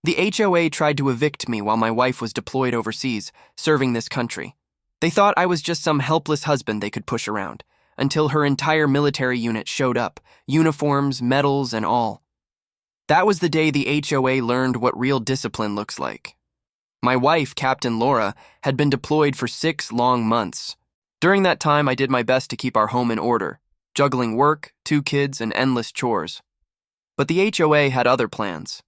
The HOA tried to evict me while my wife was deployed overseas, serving this country. They thought I was just some helpless husband they could push around, until her entire military unit showed up, uniforms, medals, and all. That was the day the HOA learned what real discipline looks like. My wife, Captain Laura, had been deployed for 6 long months. During that time, I did my best to keep our home in order, juggling work, 2 kids, and endless chores. But the HOA had other plans.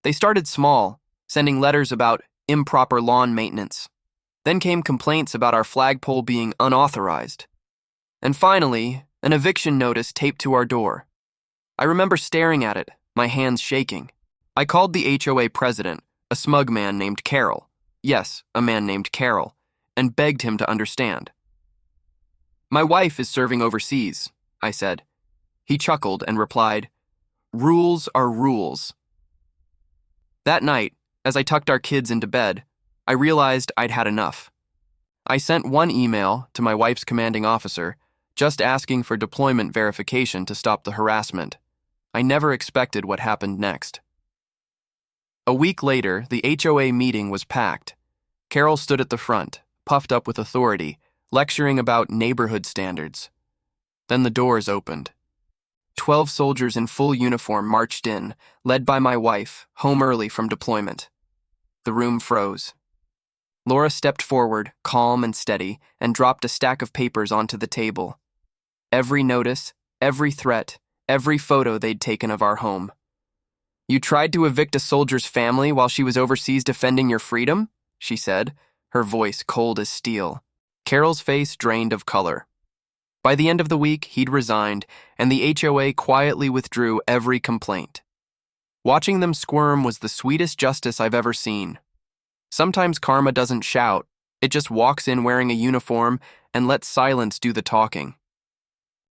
They started small, sending letters about improper lawn maintenance. Then came complaints about our flagpole being unauthorized. And finally, an eviction notice taped to our door. I remember staring at it, my hands shaking. I called the HOA president, a smug man named Carol. Yes, a man named Carol, and begged him to understand. "My wife is serving overseas," I said. He chuckled and replied, "Rules are rules." That night, as I tucked our kids into bed, I realized I'd had enough. I sent one email to my wife's commanding officer, just asking for deployment verification to stop the harassment. I never expected what happened next. A week later, the HOA meeting was packed. Carol stood at the front, puffed up with authority, lecturing about neighborhood standards. Then the doors opened. 12 soldiers in full uniform marched in, led by my wife, home early from deployment. The room froze. Laura stepped forward, calm and steady, and dropped a stack of papers onto the table. Every notice, every threat, every photo they'd taken of our home. "You tried to evict a soldier's family while she was overseas defending your freedom?" she said, her voice cold as steel. Carol's face drained of color. By the end of the week, he'd resigned, and the HOA quietly withdrew every complaint. Watching them squirm was the sweetest justice I've ever seen. Sometimes karma doesn't shout, it just walks in wearing a uniform and lets silence do the talking.